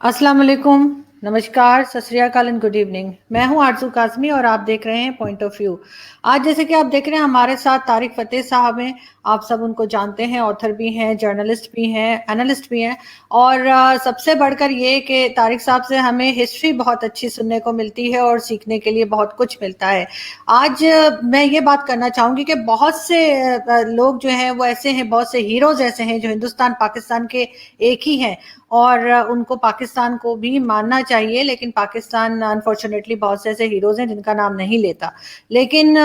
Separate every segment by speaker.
Speaker 1: अस्सलाम वालेकुम, नमस्कार, सत श्री अकाल एंड गुड इवनिंग। मैं हूं आरजू काज़मी और आप देख रहे हैं पॉइंट ऑफ व्यू। आज जैसे कि आप देख रहे हैं हमारे साथ तारिक फ़तेह साहब हैं। आप सब उनको जानते हैं, ऑथर भी हैं, जर्नलिस्ट भी हैं, एनालिस्ट भी हैं। और सबसे बढ़कर ये कि तारिक साहब से हमें हिस्ट्री बहुत अच्छी सुनने को मिलती है और सीखने के लिए बहुत कुछ मिलता है। आज मैं ये बात करना चाहूँगी कि बहुत से लोग जो हैं वो ऐसे हैं, बहुत से हीरोज़ ऐसे हैं जो हिंदुस्तान पाकिस्तान के एक ही हैं और उनको पाकिस्तान को भी मानना चाहिए, लेकिन पाकिस्तान अनफॉर्चुनेटली बहुत से ऐसे हीरोज़ हैं जिनका नाम नहीं लेता। लेकिन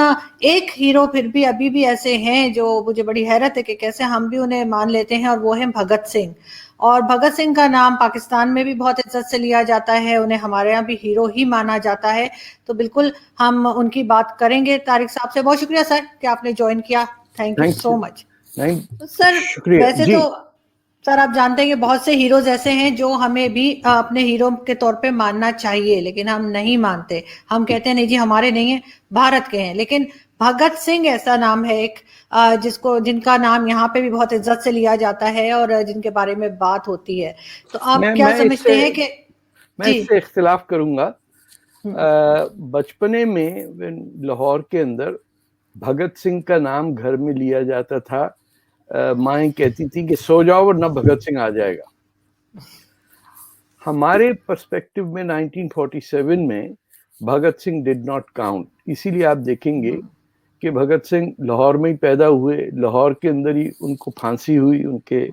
Speaker 1: एक हीरो फिर भी अभी भी ऐसे हैं जो मुझे बड़ी हैरत है कि कैसे हम भी उन्हें मान लेते हैं, और वो है भगत सिंह। और भगत सिंह का नाम पाकिस्तान में भी बहुत इज्जत से लिया जाता है, उन्हें हमारे यहाँ भी हीरो ही माना जाता है। तो बिल्कुल हम उनकी बात करेंगे तारिक साहब से। बहुत शुक्रिया सर कि आपने ज्वाइन किया। Thank you
Speaker 2: thank
Speaker 1: so
Speaker 2: you.
Speaker 1: Much. Sir
Speaker 2: शुक्रिया
Speaker 1: वैसे
Speaker 2: जी।
Speaker 1: तो सर आप जानते हैं कि बहुत से हीरोज ऐसे हैं जो हमें भी अपने हीरो के तौर पे मानना चाहिए, लेकिन हम नहीं मानते। हम कहते हैं नहीं जी हमारे नहीं है, भारत के हैं। लेकिन भगत सिंह ऐसा नाम है एक, जिनका नाम यहाँ पे भी बहुत इज्जत से लिया जाता है और जिनके बारे में बात होती है। तो आप
Speaker 2: मैं
Speaker 1: क्या
Speaker 2: मैं
Speaker 1: समझते
Speaker 2: इससे
Speaker 1: हैं कि
Speaker 2: मैं
Speaker 1: जी।
Speaker 2: इससे इख्तिलाफ करूंगा।
Speaker 1: हम्म,
Speaker 2: बचपने में लाहौर के अंदर भगत सिंह का नाम घर में लिया जाता था। माएँ कहती थी कि सो जाओ वरना भगत सिंह आ जाएगा। हमारे पर्सपेक्टिव में 1947 में Bhagat Singh did not count. इसीलिए आप देखेंगे कि भगत सिंह लाहौर में ही पैदा हुए, लाहौर के अंदर ही उनको फांसी हुई। उनके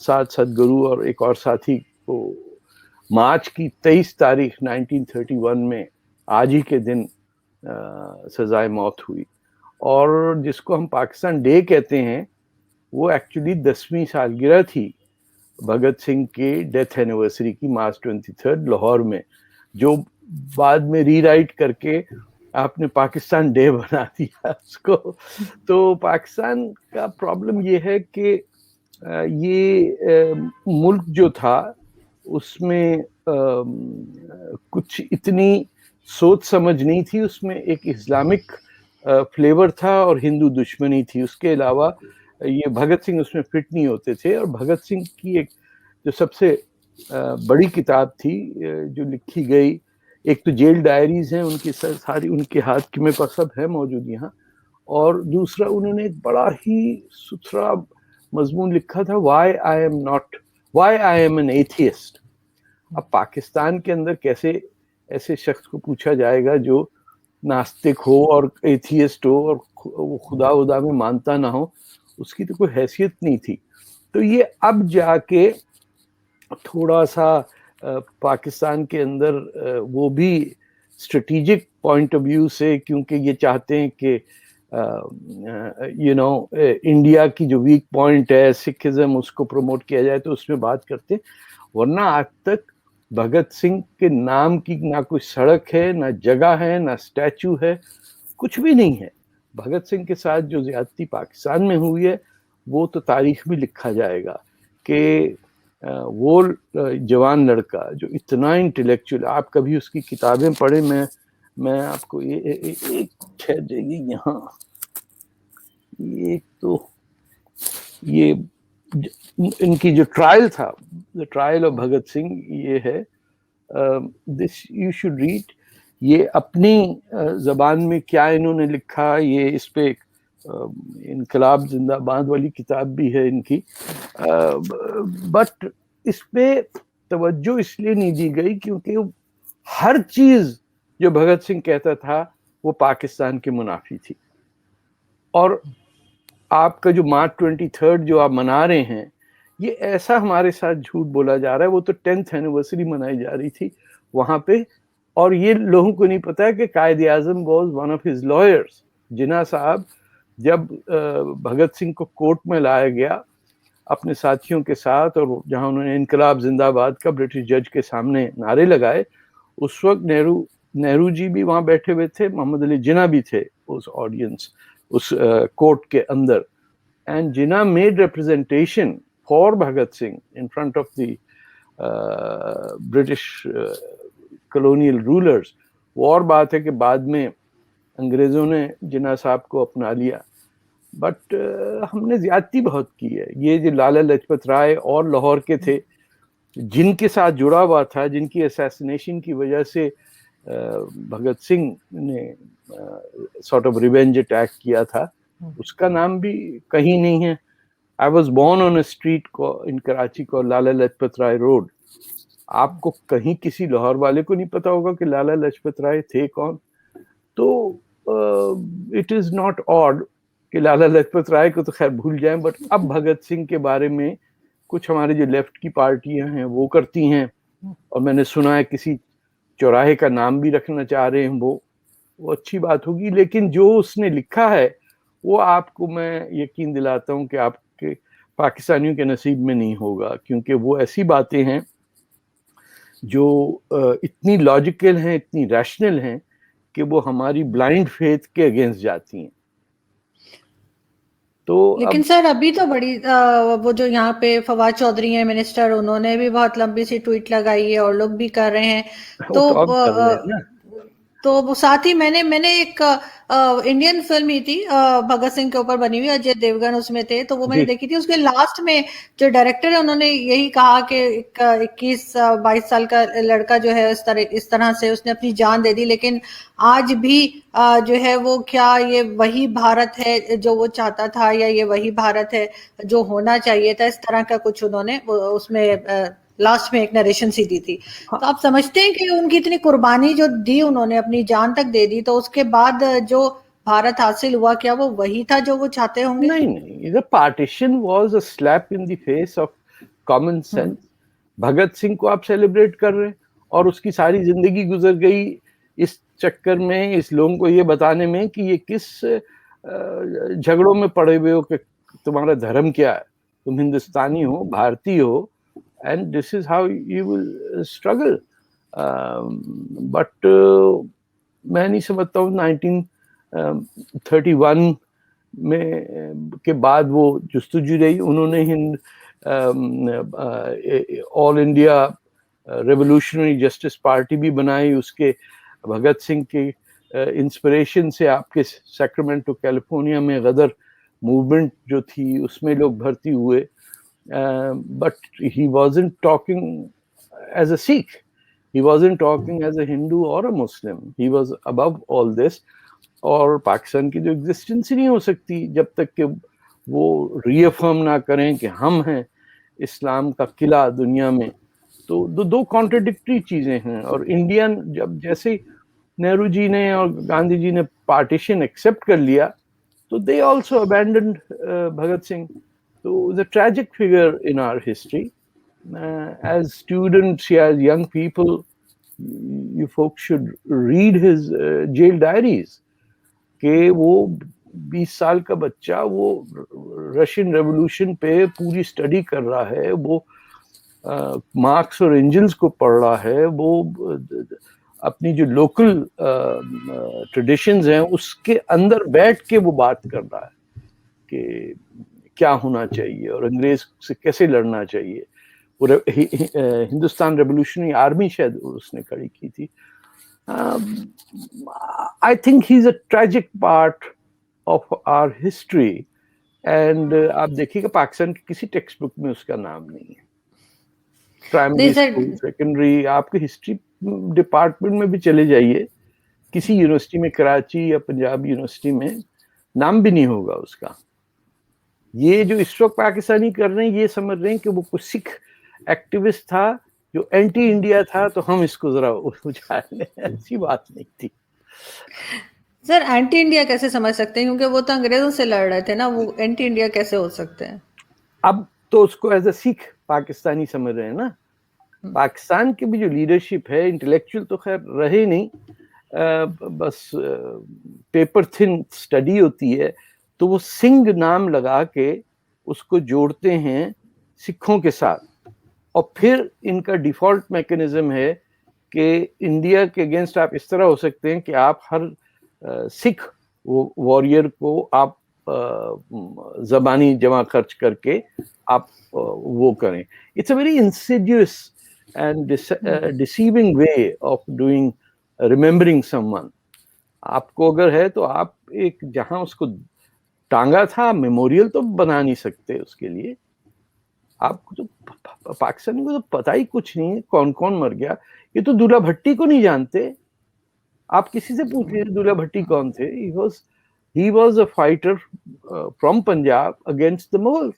Speaker 2: साथ सदगुरु और एक और साथी को मार्च की 23 तारीख 1931 में आज ही के दिन सजाए मौत हुई। और जिसको हम पाकिस्तान डे कहते हैं वो एक्चुअली 10वीं सालगिरह थी भगत सिंह के डेथ एनिवर्सरी की, मार्च 23 लाहौर में, जो बाद में रीराइट करके आपने पाकिस्तान डे बना दिया उसको। तो पाकिस्तान का प्रॉब्लम ये है कि ये मुल्क जो था उसमें कुछ इतनी सोच समझ नहीं थी। उसमें एक इस्लामिक फ्लेवर था और हिंदू दुश्मनी थी। उसके अलावा ये भगत सिंह उसमें फिट नहीं होते थे। और भगत सिंह की एक जो सबसे बड़ी किताब थी जो लिखी गई, एक तो जेल डायरीज हैं उनकी, सारी उनके हाथ की, मेरे पास सब है मौजूद यहाँ। और दूसरा उन्होंने एक बड़ा ही सुथरा मजमून लिखा था, why I am an atheist. अब पाकिस्तान के अंदर कैसे ऐसे शख्स को पूछा जाएगा जो नास्तिक हो और एथियस्ट हो और वो खुदा उदा में मानता ना हो, उसकी तो कोई हैसियत नहीं थी। तो ये अब जाके थोड़ा सा पाकिस्तान के अंदर वो भी स्ट्रेटेजिक पॉइंट ऑफ व्यू से, क्योंकि ये चाहते हैं कि इंडिया की जो वीक पॉइंट है सिखिज्म, उसको प्रमोट किया जाए, तो उसमें बात करते हैं। वरना आज तक भगत सिंह के नाम की ना कोई सड़क है, ना जगह है, ना स्टैचू है, कुछ भी नहीं है। भगत सिंह के साथ जो ज्यादती पाकिस्तान में हुई है वो तो तारीख में लिखा जाएगा कि वो जवान लड़का जो इतना इंटेलेक्चुअल, आप कभी उसकी किताबें पढ़े। मैं आपको एक ठहर जाइए यहाँ, एक तो ये इनकी जो ट्रायल था, the trial of Bhagat Singh, ये है, दिस यू शुड रीड। ये अपनी जबान में क्या इन्होंने लिखा, ये इस पे इनकलाब जिंदाबाद वाली किताब भी है इनकी। बट इस पे तवज्जो इसलिए नहीं दी गई क्योंकि हर चीज जो भगत सिंह कहता था वो पाकिस्तान के मुनाफी थी। और आपका जो मार्च 23 जो आप मना रहे हैं, ये ऐसा हमारे साथ झूठ बोला जा रहा है। वो तो 10th एनिवर्सरी मनाई जा रही थी वहां पे, और ये लोगों को नहीं पता है कि Quaid e Azam was one of his lawyers. Jinnah साहब, जब भगत सिंह को कोर्ट में लाया गया अपने साथियों के साथ, और जहां उन्होंने इनकलाब जिंदाबाद का ब्रिटिश जज के सामने नारे लगाए, उस वक्त नेहरू जी भी वहां बैठे हुए थे, मोहम्मद अली जिन्ना भी थे उस ऑडियंस, उस कोर्ट के अंदर। And Jinnah made representation for Bhagat Singh in front of the British colonial rulers. वो और बात है कि बाद में अंग्रेजों ने जिन्ना साहब को अपना लिया, बट हमने ज्यादती बहुत की है। ये जो लाला लाजपत राय और लाहौर के थे, जिनके साथ जुड़ा हुआ था, जिनकी असैसिनेशन की वजह से भगत सिंह ने सॉर्ट ऑफ रिवेंज अटैक किया था, उसका नाम भी कहीं नहीं है। I was born on a street in Karachi को लाला लाजपत राय रोड। आपको कहीं किसी लाहौर वाले को नहीं पता होगा कि लाला लाजपत राय थे कौन। तो इट इज नॉट ऑड कि लाला लाजपत राय को तो खैर भूल जाएं, बट अब भगत सिंह के बारे में कुछ हमारे जो लेफ्ट की पार्टियां हैं वो करती हैं, और मैंने सुना है किसी चौराहे का नाम भी रखना चाह रहे हैं वो अच्छी बात होगी। लेकिन जो उसने लिखा है वो आपको मैं यकीन दिलाता हूं कि आपके पाकिस्तानियों के नसीब में नहीं होगा, क्योंकि वो ऐसी बातें हैं जो इतनी लॉजिकल हैं, इतनी रैशनल हैं कि वो हमारी ब्लाइंड फेथ के अगेंस्ट जाती हैं। तो
Speaker 1: लेकिन सर अभी तो बड़ी वो जो यहाँ पे फवाद चौधरी हैं मिनिस्टर, उन्होंने भी बहुत लंबी सी ट्वीट लगाई है और लोग भी कर रहे हैं।
Speaker 2: वो
Speaker 1: तो
Speaker 2: तो अब कर रहे हैं ना।
Speaker 1: तो वो साथ ही मैंने एक इंडियन फिल्म ही थी भगत सिंह के ऊपर बनी हुई, अजय देवगन उसमें थे, तो वो मैंने
Speaker 2: जी
Speaker 1: देखी थी। उसके लास्ट में जो डायरेक्टर है उन्होंने यही कहा कि 21-22 साल का लड़का जो है इस तरह से उसने अपनी जान दे दी, लेकिन आज भी जो है वो क्या ये वही भारत है जो वो चाहता था, या ये वही भारत है जो होना चाहिए था? इस तरह का कुछ उन्होंने उसमें लास्ट में एक नरेशन सी दी थी।
Speaker 2: हाँ,
Speaker 1: तो आप समझते हैं कि उनकी इतनी कुर्बानी जो दी, उन्होंने अपनी जान तक दे दी, तो उसके बाद जो भारत हासिल हुआ क्या वो वही था जो वो चाहते होंगे?
Speaker 2: नहीं नहीं, the partition was a slap in the face of common sense. Bhagat Singh को आप सेलिब्रेट कर रहे हैं और उसकी सारी जिंदगी गुजर गई इस चक्कर में, इस लोगों को ये बताने में कि ये किस झगड़ों में पड़े हुए हो कि तुम्हारा धर्म क्या है, तुम हिंदुस्तानी हो, भारतीय हो, and this is how you will struggle. But मैं नहीं समझता हूँ 1931 में के बाद वो जुस्तजू रही। उन्होंने all India revolutionary justice party भी बनाई, उसके भगत सिंह के इंस्पिरेशन से आपके सैक्रामेंटो कैलिफोर्निया में गदर मूवमेंट जो थी उसमें लोग भर्ती हुए। But he wasn't talking as a Sikh. He wasn't talking as a Hindu or a Muslim. He was above all this. और पाकिस्तान की जो एग्जिस्टेंस ही नहीं हो सकती जब तक कि वो रीअफर्म ना करें कि हम हैं इस्लाम का किला दुनिया में। तो दो कॉन्ट्रडिक्टरी चीजें हैं। और इंडियन जब जैसे नेहरू जी ने और गांधी जी ने पार्टीशन एक्सेप्ट कर लिया, तो they also abandoned Bhagat Singh. So the tragic figure in our history. As students, as young people, you folks should read his jail diaries. कि वो 20 साल का बच्चा वो रशियन रेवोल्यूशन पे पूरी स्टडी कर रहा है, वो मार्क्स और एंजल्स को पढ़ रहा है, वो अपनी जो लोकल ट्रेडिशंस हैं उसके अंदर बैठ के वो बात कर रहा है कि क्या होना चाहिए और अंग्रेज से कैसे लड़ना चाहिए। हिंदुस्तान रेवोल्यूशनरी आर्मी शायद उसने खड़ी की थी। I think he is a tragic part of our history. And आप देखिएगा पाकिस्तान की किसी टेक्स्ट बुक में उसका नाम नहीं है। प्राइमरी स्कूल, सेकेंडरी, आपके हिस्ट्री डिपार्टमेंट में भी चले जाइए, किसी यूनिवर्सिटी में, कराची या पंजाब यूनिवर्सिटी में नाम भी नहीं होगा उसका। ये जो इस वक्त पाकिस्तानी कर रहे हैं ये समझ रहे हैं कि वो कुछ सिख एक्टिविस्ट था जो एंटी इंडिया था, तो हम इसको जरा उजाड़ लें। ऐसी बात नहीं थी
Speaker 1: सर। एंटी इंडिया कैसे समझ सकते हैं, क्योंकि वो तो अंग्रेजों से लड़ रहे थे ना, वो एंटी इंडिया कैसे हो सकते हैं?
Speaker 2: अब तो उसको एज अ सिख पाकिस्तानी समझ रहे हैं ना। पाकिस्तान की भी जो लीडरशिप है, इंटेलेक्चुअल तो खैर रहे नहीं, बस पेपर थिन स्टडी होती है, तो वो सिंह नाम लगा के उसको जोड़ते हैं सिखों के साथ। और फिर इनका डिफॉल्ट मैकेनिज्म है कि इंडिया के अगेंस्ट आप इस तरह हो सकते हैं कि आप हर सिख वॉरियर को आप जबानी जमा खर्च करके आप वो करें। It's a very Insidious and deceiving way of doing remembering someone. आपको अगर है तो आप एक जहां उसको टांगा था मेमोरियल तो बना नहीं सकते उसके लिए। आपको तो पाकिस्तानी को तो पता ही कुछ नहीं है कौन कौन मर गया। ये तो दूल्हा भट्टी को नहीं जानते। आप किसी से पूछ लीजिए दूल्हा भट्टी कौन थे। He was a fighter from Punjab against the Mughal.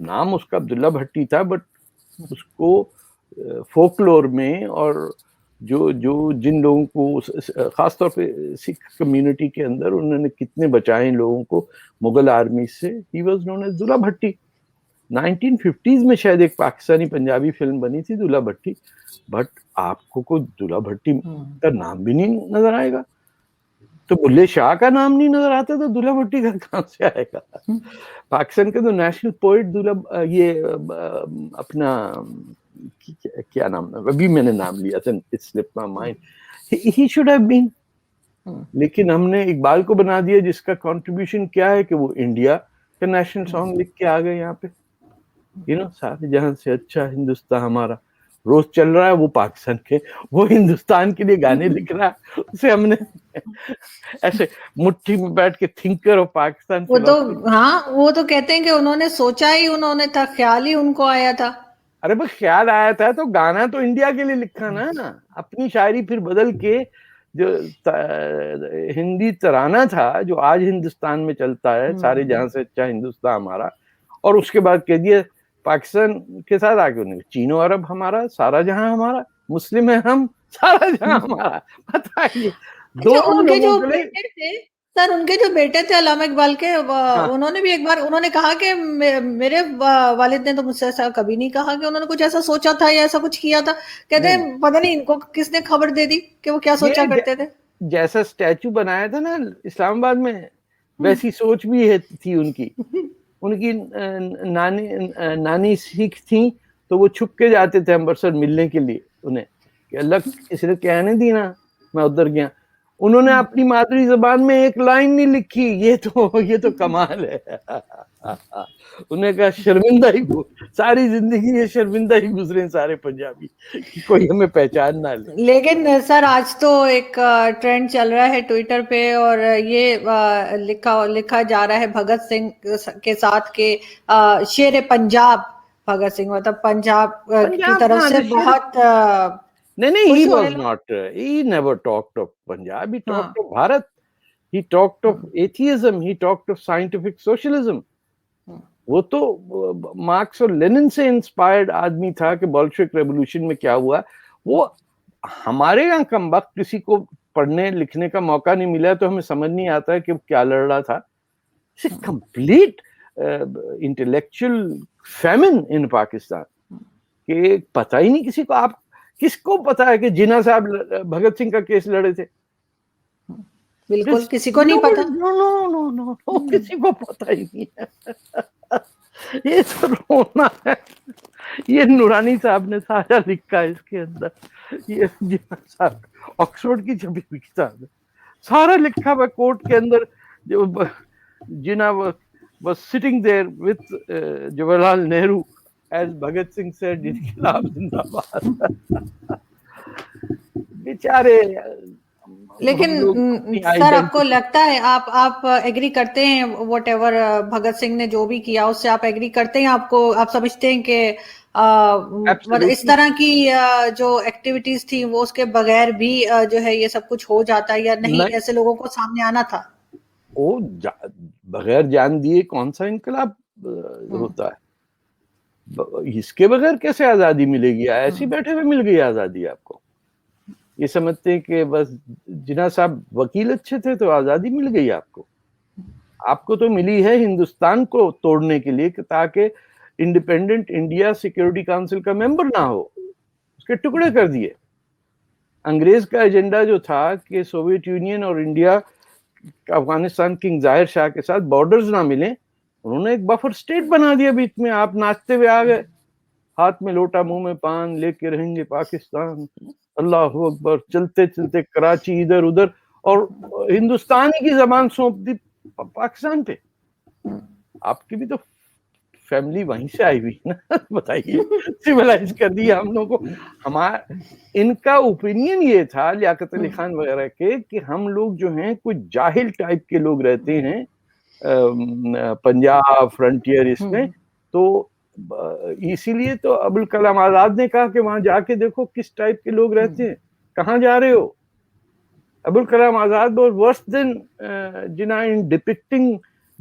Speaker 2: नाम उसका अब्दुल्ला भट्टी था, बट उसको फोकलोर में और जो जो जिन लोगों को खासतौर पे सिख कम्युनिटी के अंदर उन्होंने कितने बचाए लोगों को मुगल आर्मी से, ही वाज नोन एज दूल्हा भट्टी। 1950s में शायद एक पाकिस्तानी पंजाबी फिल्म बनी थी दूल्हा भट्टी, बट आपको कोई दूल्हा भट्टी का नाम भी नहीं नजर आएगा। तो बुल्ले शाह का नाम नहीं नजर आता तो दूल्हा भट्टी का कहां से आएगा। पाकिस्तान का तो नेशनल पोइट दूल्हा ये अपना क्या नाम, अभी मैंने नाम लिया था, it slipped my mind, he should have been. लेकिन हमने इकबाल को बना दिया जिसका कंट्रीब्यूशन क्या है कि वो इंडिया का नेशनल सॉन्ग लिख के आ गए यहाँ पे। सारे जहां से अच्छा हिंदुस्तान हमारा रोज चल रहा है, वो पाकिस्तान के, वो हिंदुस्तान के लिए गाने लिख रहा है। उसे हमने ऐसे मुट्ठी में बैठ के थिंकर ऑफ पाकिस्तान,
Speaker 1: वो तो हाँ, वो तो कहते हैं कि उन्होंने सोचा ही उन्होंने था, ख्याल ही उनको आया था।
Speaker 2: अरे बस ख्याल आया था तो गाना तो इंडिया के लिए लिखा ना। अपनी शायरी फिर बदल के जो हिंदी तराना था जो आज हिंदुस्तान में चलता है, सारे जहां से अच्छा हिंदुस्तान हमारा, और उसके बाद कह दिया पाकिस्तान के साथ आगे उन्हें चीनो अरब हमारा, सारा जहां हमारा, मुस्लिम है हम, सारा जहां हमारा। बताइए दोनों
Speaker 1: उनके जो
Speaker 2: लोगों के लिए।
Speaker 1: बेटे थे सर, उनके जो बेटे थे अल्लामा इकबाल के, उन्होंने भी एक बार उन्होंने कहा कि मेरे वालिद ने तो मुझसे ऐसा कभी नहीं कहा कि उन्होंने कुछ ऐसा सोचा था या ऐसा कुछ किया था। कहते हैं पता नहीं इनको किसने खबर दे दी कि वो क्या सोचा करते थे।
Speaker 2: जैसा स्टैचू बनाया था ना इस्लामाबाद में, वैसी सोच भी है थी उनकी। उनकी नानी सिख थी तो वो छुप के जाते थे अमृतसर मिलने के लिए उन्हें, कि अल्लाह इसने कहने दी ना मैं उधर गया। उन्होंने अपनी मातृ जबान में एक लाइन नहीं लिखी, ये तो कमाल है। उन्हें कहा शर्मिंदा ही, सारी जिंदगी ये शर्मिंदा ही गुजरे सारे पंजाबी कि कोई हमें पहचान ना ले।
Speaker 1: लेकिन सर आज तो एक ट्रेंड चल रहा है ट्विटर पे, और ये लिखा जा रहा है भगत सिंह के साथ के शेर पंजाब भगत सिंह, मतलब पंजाब की तरफ से बहुत
Speaker 2: नहीं, he was not, he never talked of Punjab, he talked of Bharat, he talked of atheism, he talked of scientific socialism. वो तो मार्क्स और लेनिन से इंस्पायर्ड आदमी था कि बोल्शेविक रेवोल्यूशन में क्या हुआ। वो हमारे यहाँ कम वक्त किसी को पढ़ने लिखने का मौका नहीं मिला तो हमें समझ नहीं आता है कि क्या लड़ रहा था। कंप्लीट इंटेलेक्चुअल फेमिन इन पाकिस्तान कि पता ही नहीं किसी को। आप किसको पता है कि जिन्ना साहब भगत सिंह का केस लड़े थे?
Speaker 1: बिल्कुल किसी को नहीं पता।
Speaker 2: नो, किसी को पता ही नहीं है। ये तो रोना है। ये नूरानी साहब ने सारा लिखा है इसके अंदर, ये जिन्ना साहब ऑक्सफोर्ड की छपी हुई किताब है, सारा लिखा हुआ कोर्ट के अंदर। जो जिन्ना was sitting there with Jawaharlal Nehru as Bhagat Singh said, इनकलाब जिंदाबाद। बेचारे।
Speaker 1: लेकिन सर आपको लगता है, आप एग्री करते हैं वट एवर भगत सिंह ने जो भी किया उससे आप एग्री करते हैं? आप समझते हैं कि मतलब इस तरह की जो एक्टिविटीज थी वो उसके बगैर भी जो है ये सब कुछ हो जाता है या नहीं, ऐसे लोगों को सामने आना था?
Speaker 2: वो बगैर जान दिए कौन सा इनकलाब होता है? इसके बगैर कैसे आजादी मिलेगी? ऐसे बैठे हुए मिल गई आजादी आपको? ये समझते हैं कि बस जिन्ना साहब वकील अच्छे थे तो आजादी मिल गई आपको? आपको तो मिली है हिंदुस्तान को तोड़ने के लिए ताकि इंडिपेंडेंट इंडिया सिक्योरिटी काउंसिल का मेंबर ना हो, उसके टुकड़े कर दिए। अंग्रेज का एजेंडा जो था कि सोवियत यूनियन और इंडिया अफगानिस्तान किंग जाहिर शाह के साथ बॉर्डर्स ना मिले, उन्होंने एक बफर स्टेट बना दिया बीच में। आप नाचते हुए आ गए, हाथ में लोटा मुंह में पान लेके रहेंगे पाकिस्तान, अल्लाह अकबर, चलते चलते कराची इधर उधर, और हिंदुस्तानी की जबान सौंप दी पाकिस्तान पे। आपकी भी तो फैमिली वहीं से आई हुई ना। बताइए, सिविलाइज कर दिया हम लोगों को। हमारा इनका ओपिनियन ये था लियाकत अली खान वगैरह के कि हम लोग जो हैं कुछ जाहिल टाइप के लोग रहते हैं पंजाब फ्रंटियर इसमें, तो इसीलिए तो अबुल कलाम आजाद ने कहा कि वहां जाके देखो किस टाइप के लोग रहते हैं, कहाँ जा रहे हो। Abul Kalam Azad was worse than Jinnah in depicting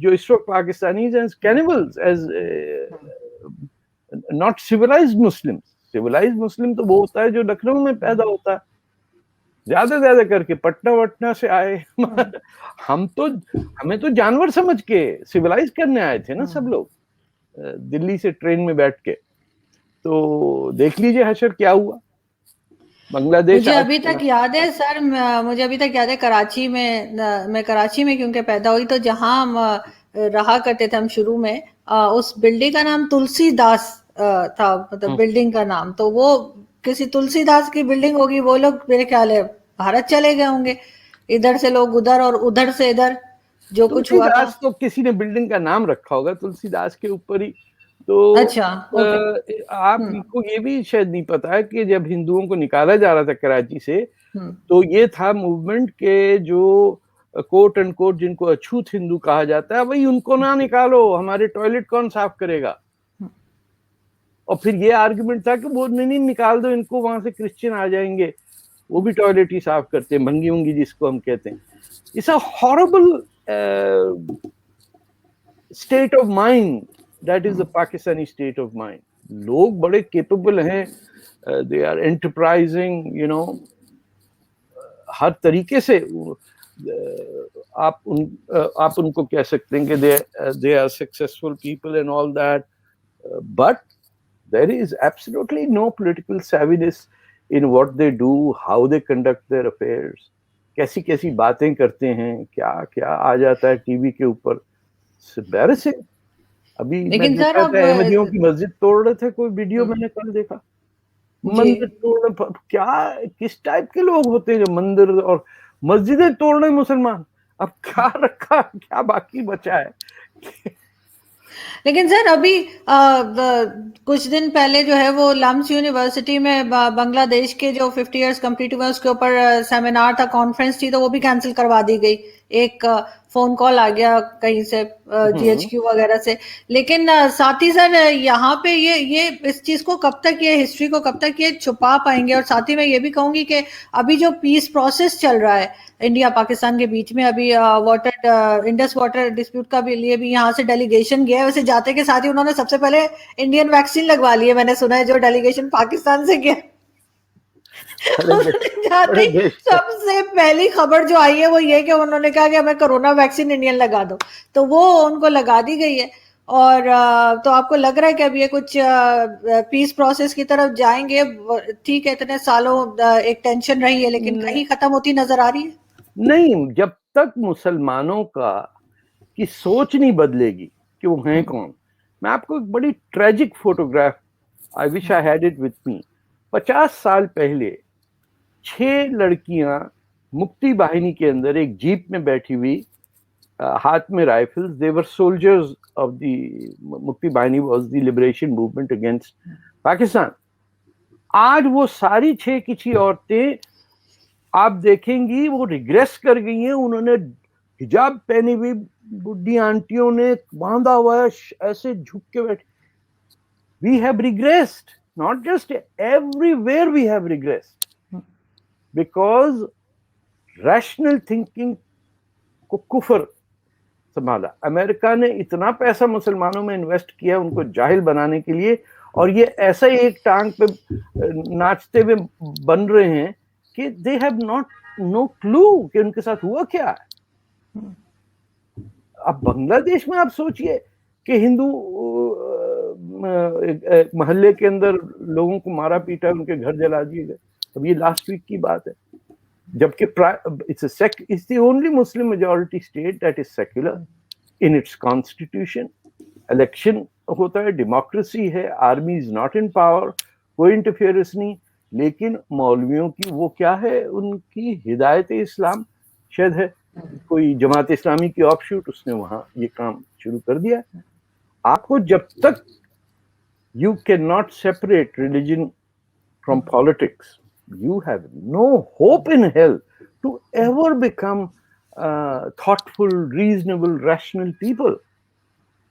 Speaker 2: जो इस वक्त Pakistanis as cannibals, as not civilized Muslims. Civilized Muslim तो वो होता है जो लखनऊ में पैदा होता है, ज्यादा करके पटना वटना से आए। हमें तो जानवर समझ के सिविलाइज करने आए थे ना सब लोग, दिल्ली से ट्रेन में बैठ के। तो देख लीजिए हशर क्या हुआ। बांग्लादेश
Speaker 1: मुझे अभी तक याद है सर, मुझे अभी तक याद है कराची में, मैं कराची में क्योंकि पैदा हुई, तो जहाँ हम रहा करते थे हम शुरू में, उस बिल्डिंग का नाम तुलसीदास था, मतलब बिल्डिंग का नाम। तो वो किसी तुलसीदास की बिल्डिंग होगी, वो लोग मेरे ख्याल है भारत चले गए होंगे, इधर से लोग उधर और उधर से इधर, जो कुछ हुआ था।
Speaker 2: तुलसीदास तो किसी ने बिल्डिंग का नाम रखा होगा तुलसीदास के ऊपर ही। तो
Speaker 1: अच्छा, ओके।
Speaker 2: आपको ये भी शायद नहीं पता है कि जब हिंदुओं को निकाला जा रहा था कराची से,
Speaker 1: हम्म,
Speaker 2: तो ये था मूवमेंट के जो कोट एंड कोट जिनको अछूत हिंदू कहा जाता है, भाई उनको ना निकालो, हमारे टॉयलेट कौन साफ करेगा। और फिर ये आर्गुमेंट था कि वो नहीं निकाल दो इनको, वहां से क्रिश्चियन आ जाएंगे, वो भी टॉयलेट ही साफ करते हैं, भंगी उंगी जिसको हम कहते हैं। It's a horrible state of mind, that is the Pakistani state of mind. लोग बड़े केपेबल हैं, they are enterprising, you know, हर तरीके से आप उनको कह सकते हैं कि they are successful people and all that, but there is absolutely no political savviness in what they do, how they conduct their affairs, कैसी कैसी बातें करते हैं, क्या क्या आ जाता है टीवी के ऊपर। embarrassing। अभी मैं देख रहा था अहमदियों की मस्जिद तोड़ रहे थे, कोई वीडियो मैंने कल देखा, मंदिर तोड़ने, क्या किस टाइप के लोग होते हैं जो मंदिर और मस्जिदें तोड़ रहे मुसलमान। अब क्या रखा, क्या बाकी बचा है।
Speaker 1: लेकिन सर अभी कुछ दिन पहले जो है वो लम्स यूनिवर्सिटी में बांग्लादेश के जो 50 इयर्स कंप्लीट हुए उसके ऊपर सेमिनार था, कॉन्फ्रेंस थी, तो वो भी कैंसिल करवा दी गई। एक फोन कॉल आ गया कहीं से, जीएचक्यू वगैरह से। लेकिन साथ ही सर यहाँ पे ये इस चीज को कब तक, ये हिस्ट्री को कब तक ये छुपा पाएंगे। और साथ ही मैं ये भी कहूंगी कि अभी जो पीस प्रोसेस चल रहा है इंडिया पाकिस्तान के बीच में, अभी वाटर इंडस वाटर डिस्प्यूट का भी लिए भी यहाँ से डेलीगेशन गया है। वैसे जाते के साथ ही उन्होंने सबसे पहले इंडियन वैक्सीन लगवा ली है, मैंने सुना है, जो डेलीगेशन पाकिस्तान से गया जाते सबसे पहली खबर जो आई है वो ये कि उन्होंने कहा कि हमें कोरोना वैक्सीन इंडियन लगा दो, तो वो उनको लगा दी गई है। और तो आपको लग रहा है कि अब ये कुछ पीस प्रोसेस की तरफ जाएंगे? ठीक है, इतने सालों एक टेंशन रही है, लेकिन कहीं खत्म होती नजर आ रही है?
Speaker 2: नहीं, जब तक मुसलमानों की सोच नहीं बदलेगी कि वो हैं कौन। मैं आपको एक बड़ी tragic photograph, I wish I had it with me. 50 साल पहले 6 लड़कियां मुक्ति वाहिनी के अंदर एक जीप में बैठी हुई, हाथ में rifles, they were soldiers of the मुक्ति वाहिनी, was the liberation movement against Pakistan. आज वो सारी 6 की 6 औरतें आप देखेंगी वो रिग्रेस कर गई हैं। उन्होंने हिजाब पहनी हुई, बुढ़ी आंटियों ने बांधा हुआ है, ऐसे झुक के बैठे। We have regressed, not just everywhere, we have regressed, because rational thinking को कुफर संभाला। अमेरिका ने इतना पैसा मुसलमानों में इन्वेस्ट किया उनको जाहिल बनाने के लिए, और ये ऐसा ही एक टांग पे नाचते हुए बन रहे हैं कि दे हैव नो क्लू कि उनके साथ हुआ क्या है। अब बांग्लादेश में आप सोचिए कि हिंदू मोहल्ले के अंदर लोगों को मारा पीटा, उनके घर जला दिए गए। अब ये लास्ट वीक की बात है, जबकि it's the only Muslim majority state that is secular in its constitution. Election होता है, डेमोक्रेसी है, army is not in power, कोई इंटरफेरेंस नहीं। लेकिन मौलवियों की वो क्या है, उनकी हिदायत इस्लाम शायद है, कोई जमात इस्लामी की ऑफशूट, उसने वहां ये काम शुरू कर दिया। आपको जब तक you cannot separate religion from politics, you have no hope in hell to ever become thoughtful, reasonable, rational people.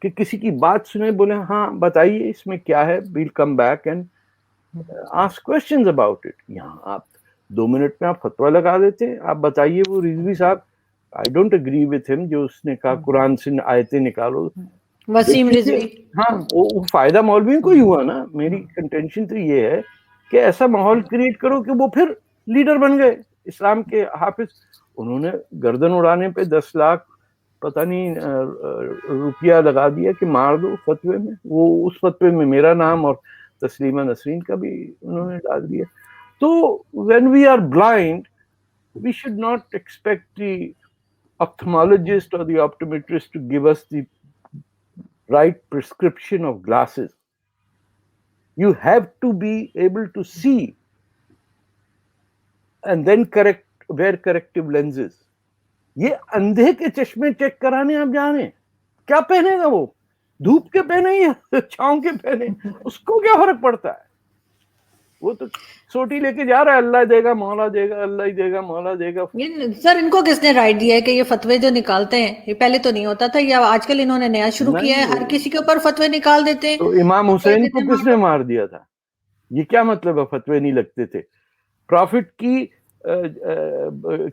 Speaker 2: कि किसी की बात सुने, बोले हाँ बताइए इसमें क्या है, we'll come back and ask questions about it. यहाँ आप 2 मिनट में आप फतवा लगा देते हैं। आप बताइए वो रिजवी साहब, I don't agree with him, जो उसने कहा कुरान से आयतें निकालो।
Speaker 1: वसीम रिजवी,
Speaker 2: हाँ, वो फायदा मौलवी को ही हुआ ना। मेरी कंटेंशन तो ये है कि ऐसा माहौल क्रिएट करो कि वो फिर लीडर बन गए, इस्लाम के हाफिज। उन्होंने गर्दन उड़ाने पे 10 लाख पता नहीं रुपया लगा दिया कि मार दो फतवे में। वो उस फतवे में मेरा नाम और तस्लीमा नसरीन का भी उन्होंने डाल दिया। तो when we are blind, we should not expect the ophthalmologist or the optometrist to give us the right prescription of glasses. You have to be able to see and then wear corrective lenses. ये अंधे के चश्मे check कराने आप जा रहे हैं, क्या पहनेगा वो? धूप के पहने या छांव के पहने, उसको क्या फर्क पड़ता है? वो तो सोटी लेके जा रहा है, अल्लाह देगा मौला देगा, अल्लाह ही देगा मौला देगा।
Speaker 1: सर इनको किसने राइट दिया है कि ये फतवे जो निकालते हैं, ये पहले तो नहीं होता था, या आजकल इन्होंने नया शुरू किया है, हर किसी के ऊपर फतवे निकाल देते हैं?
Speaker 2: तो इमाम हुसैन को किसने मार दिया था? ये क्या मतलब है फतवे नहीं लगते थे? प्रॉफिट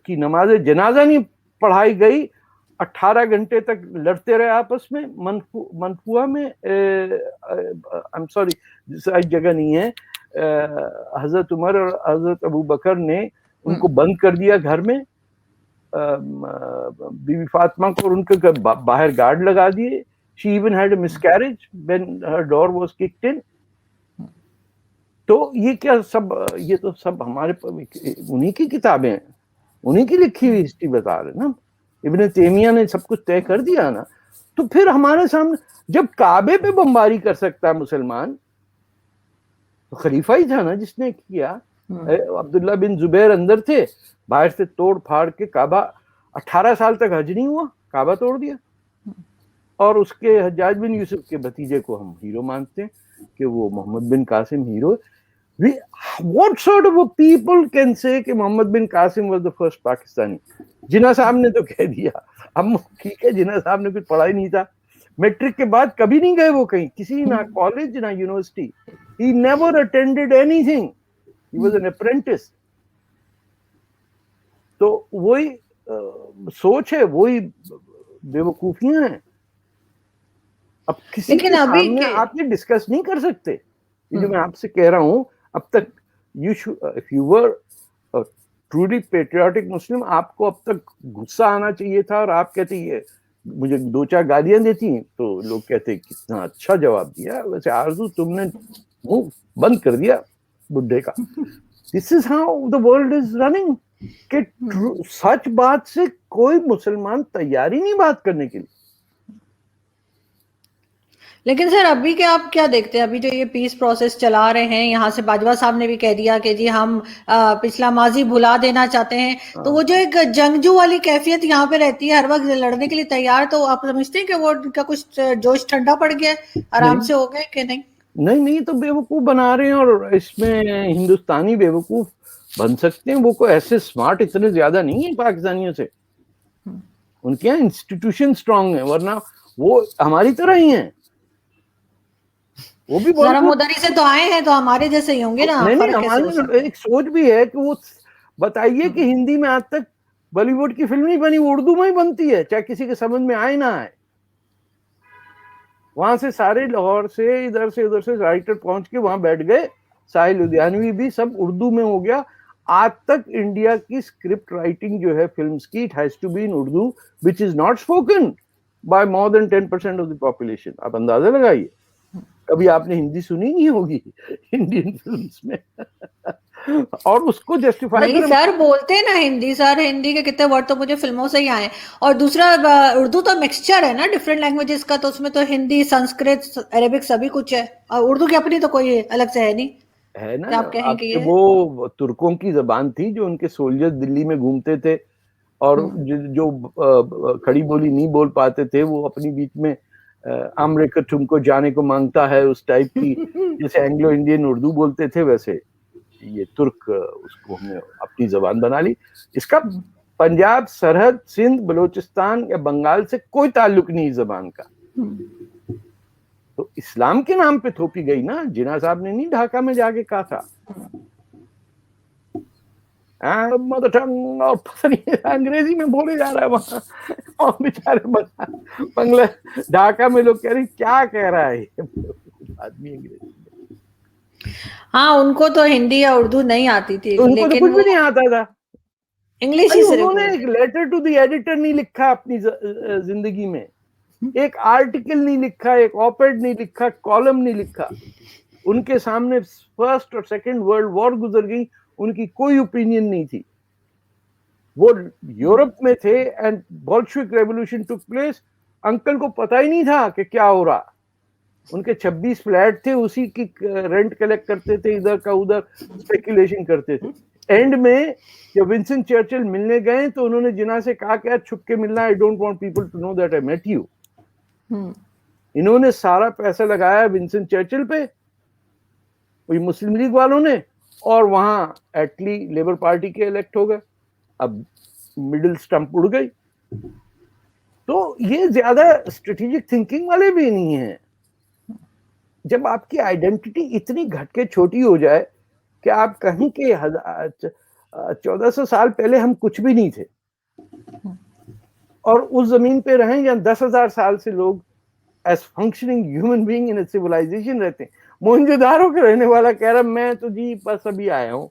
Speaker 2: की नमाज जनाजा नहीं पढ़ाई गई, 18 घंटे तक लड़ते रहे आपस में। मनफुआ में आई एम सॉरी सही जगह नहीं है, हजरत उमर और हजरत अबू बकर ने उनको बंद कर दिया घर में, बीवी फातिमा को, और उनके बाहर गार्ड लगा दिए। She even had a miscarriage when her door was kicked in. तो ये क्या सब, ये तो सब हमारे उन्हीं की किताबें हैं, उन्हीं की लिखी हुई हिस्ट्री बता रहे ना। इब्न तैमिया ने सब कुछ तय कर दिया ना। तो फिर हमारे सामने जब काबे पे बमबारी कर सकता है मुसलमान, तो खलीफा ही था ना जिसने किया। अब्दुल्ला बिन जुबैर अंदर थे, बाहर से तोड़ फाड़ के काबा, 18 साल तक हज नहीं हुआ, काबा तोड़ दिया। और उसके हज्जाज बिन यूसुफ के भतीजे को हम हीरो मानते हैं कि वो Mohammad bin Qasim hero. What sort of a people can say कि Mohammad bin Qasim was the first Pakistani? जिन्ना साहब ने तो कह दिया। अब ठीक है, जिन्ना साहब ने कुछ पढ़ा ही नहीं था, मैट्रिक के बाद कभी नहीं गए वो कहीं, किसी ना कॉलेज ना university. He never attended anything. He was an apprentice. तो वही सोच है, वही बेवकूफियां हैं। अब किसी के सामने आप ये डिस्कस नहीं कर सकते। ये जो मैं आपसे कह रहा हूं, अब तक if you were a truly patriotic Muslim, आपको अब तक गुस्सा आना चाहिए था, और आप कहते ये मुझे 2-4 गालियां देती तो लोग कहते कितना अच्छा जवाब दिया। वैसे आरजू तुमने मुंह बंद कर दिया बुड्ढे का। This is how the world is running, कि सच बात से कोई मुसलमान तैयार ही नहीं बात करने के लिए।
Speaker 1: लेकिन सर अभी के आप क्या देखते हैं, अभी जो ये पीस प्रोसेस चला रहे हैं, यहाँ से बाजवा साहब ने भी कह दिया कि जी हम पिछला माजी भुला देना चाहते हैं, तो वो जो एक जंगजू वाली कैफियत यहाँ पे रहती है, हर वक्त लड़ने के लिए तैयार, तो आप समझते हैं कि वो उनका कुछ जोश ठंडा पड़ गया, आराम से हो गए कि नहीं?
Speaker 2: नहीं, तो बेवकूफ बना रहे हैं, और इसमें हिंदुस्तानी बेवकूफ बन सकते हैं। वो कोई ऐसे स्मार्ट इतने ज्यादा नहीं है पाकिस्तानियों से, उनके यहाँ इंस्टीट्यूशन स्ट्रांग है, वरना वो हमारी तरह ही हैं। वो भी
Speaker 1: हम उधर ही से तो आए हैं, तो हमारे जैसे ही होंगे ना।
Speaker 2: नहीं, हमारी एक सोच भी है कि वो बताइए कि हिंदी में आज तक बॉलीवुड की फिल्म नहीं बनी, उर्दू में ही बनती है, चाहे किसी के समझ में आए ना आए। वहां से सारे लाहौर से इधर से उधर से राइटर पहुंच के वहां बैठ गए, साहिल लुधियानवी भी, सब उर्दू में हो गया। आज तक इंडिया की स्क्रिप्ट राइटिंग जो है फिल्म्स की, it has to be in Urdu, which is not spoken by more than 10% of the population. आप अंदाजा लगाइए, कभी आपने हिंदी सुनी नहीं होगी इंडियन फिल्म्स में। और उसको जस्टिफाई
Speaker 1: नहीं सर, बोलते हैं ना हिंदी, सर हिंदी के कितने वर्ड तो मुझे फिल्मों से ही आए। और दूसरा उर्दू तो मिक्सचर है ना डिफरेंट लैंग्वेजेस का, तो उसमें तो हिंदी, संस्कृत, अरेबिक सभी कुछ है, और उर्दू की अपनी तो कोई अलग से है नहीं,
Speaker 2: है ना।
Speaker 1: आप कहें कि
Speaker 2: वो तुर्कों की जबान थी, जो उनके सोल्जर्स दिल्ली में घूमते थे, और जो खड़ी बोली नहीं बोल पाते थे, वो अपनी बीच में अमरीका तुमको जाने को मांगता है, उस टाइप की, जैसे एंग्लो इंडियन उर्दू बोलते थे, वैसे ये तुर्क, उसको हमने अपनी जबान बना ली। इसका पंजाब, सरहद, सिंध, बलूचिस्तान या बंगाल से कोई ताल्लुक नहीं इस जबान का। तो इस्लाम के नाम पे थोपी गई ना। जिन्ना साहब ने नहीं ढाका में जाके कहा था मदर टंग, और पता नहीं अंग्रेजी में बोले जा रहा है वहां, और बेचारे बंगला ढाका में लोग कह रहे क्या कह रहा है आदमी अंग्रेजी में।
Speaker 1: हाँ, उनको तो हिंदी या उर्दू नहीं आती थी,
Speaker 2: तो उनको तो
Speaker 1: लेकिन
Speaker 2: कुछ
Speaker 1: वो
Speaker 2: भी नहीं आता था।
Speaker 1: इंग्लिश
Speaker 2: भाई
Speaker 1: ही सिर्फ
Speaker 2: उन्होंने
Speaker 1: बोलते।
Speaker 2: एक लेटर टू द एडिटर नहीं लिखा अपनी जिंदगी में, एक आर्टिकल नहीं लिखा, एक ऑपेड नहीं लिखा, कॉलम नहीं लिखा। उनके सामने फर्स्ट और सेकंड वर्ल्ड वॉर गुजर गई, उनकी कोई ओपिनियन नहीं थी। वो यूरोप में थे and Bolshevik revolution took place. Uncle को पता ही नहीं था कि क्या हो रहा। उनके 26 फ्लैट थे, उसी की रेंट कलेक्ट करते थे, इधर का उधर स्पेकुलेशन करते थे। एंड में जब विंस्टन चर्चिल मिलने गए तो उन्होंने जिन्ना से कहा कि छुप के मिलना, I don't want people to know that I met you. इन्होंने सारा पैसा लगाया विंस्टन चर्चिल पे, वही मुस्लिम लीग वालों ने, और वहां एटली लेबर पार्टी के इलेक्ट हो गए। अब मिडिल स्टंप उड़ गई। तो ये ज्यादा स्ट्रेटेजिक थिंकिंग वाले भी नहीं है। जब आपकी आइडेंटिटी इतनी घट के छोटी हो जाए कि आप कहीं के 1400 साल पहले हम कुछ भी नहीं थे, और उस जमीन पे रहें या 10,000 साल से लोग as functioning human being in civilization रहते हैं। मोहनजोदारो के रहने वाला कह रहा मैं तो जी बस अभी आया हूँ,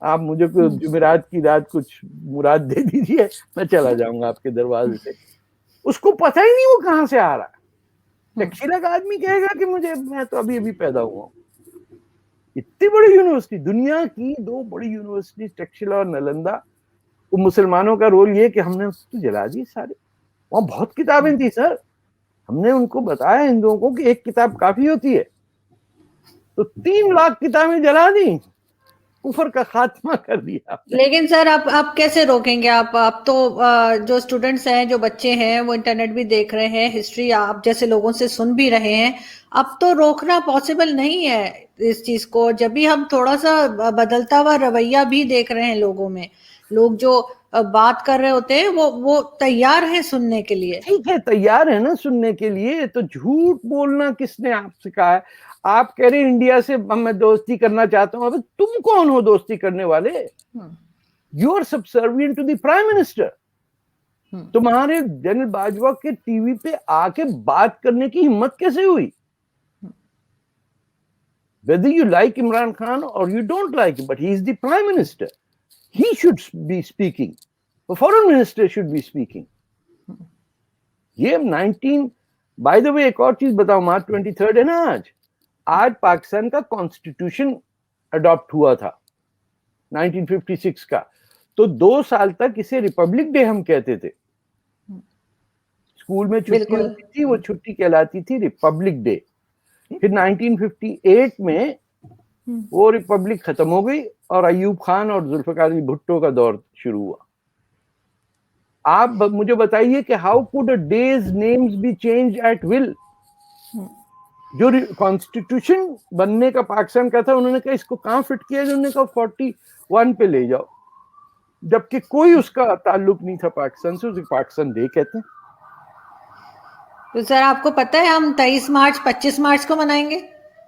Speaker 2: आप मुझे जुमेरात की रात कुछ मुराद दे दीजिए, मैं चला जाऊंगा आपके दरवाजे से। उसको पता ही नहीं वो कहां से आ रहा है। टैक्सीला का आदमी कहेगा कि मैं तो अभी अभी पैदा हुआ हूँ। इतनी बड़ी यूनिवर्सिटी, दुनिया की 2 बड़ी यूनिवर्सिटी टैक्सीला और नालंदा, वो मुसलमानों का रोल ये कि हमने उसको जला दी सारे। वहां बहुत किताबें थी सर, हमने उनको बताया हिंदुओं को कि एक किताब काफी होती है, तो 3 लाख किताबें जला दी, कुफर का खात्मा कर दिया।
Speaker 1: लेकिन सर आप कैसे रोकेंगे? आप तो जो स्टूडेंट्स हैं, जो बच्चे हैं, वो इंटरनेट भी देख रहे हैं, हिस्ट्री आप जैसे लोगों से सुन भी रहे हैं। अब तो रोकना पॉसिबल नहीं है इस चीज को। जब भी हम थोड़ा सा बदलता हुआ रवैया भी देख रहे हैं लोगों में, लोग जो बात कर रहे होते हैं वो तैयार हैं सुनने के लिए।
Speaker 2: ठीक है, तैयार है ना सुनने के लिए। तो झूठ बोलना किसने आपसे कहा है? आप कह रहे हैं इंडिया से मैं दोस्ती करना चाहता हूं। अबे तुम कौन हो दोस्ती करने वाले? You are subservient to the prime minister. तुम्हारे जनरल बाजवा के टीवी पे आके बात करने की हिम्मत कैसे हुई? Whether you like Imran Khan or you don't like him, but he is the prime minister. He should be speaking. The foreign minister should be speaking. ये 19 बाय द वे एक और चीज बताओ, मार्च 23 है ना आज पाकिस्तान का कॉन्स्टिट्यूशन अडॉप्ट हुआ था 1956 का। तो 2 साल तक इसे रिपब्लिक डे हम कहते थे। स्कूल में छुट्टी होती थी, वो छुट्टी कहलाती थी रिपब्लिक डे। फिर 1958 में वो रिपब्लिक खत्म हो गई और अयूब खान और जुल्फिकार अली भुट्टो का दौर शुरू हुआ। आप मुझे बताइए कि how could a days names B change at will? जो कॉन्स्टिट्यूशन बनने का पाकिस्तान का था, उन्होंने कहा इसको कहां फिट किया, उन्होंने कहा 41 पे ले जाओ, जबकि कोई उसका ताल्लुक नहीं था पाकिस्तान से। उसे पाकिस्तान डे कहते हैं।
Speaker 1: तो सर आपको पता है हम 23 मार्च 25 मार्च को मनाएंगे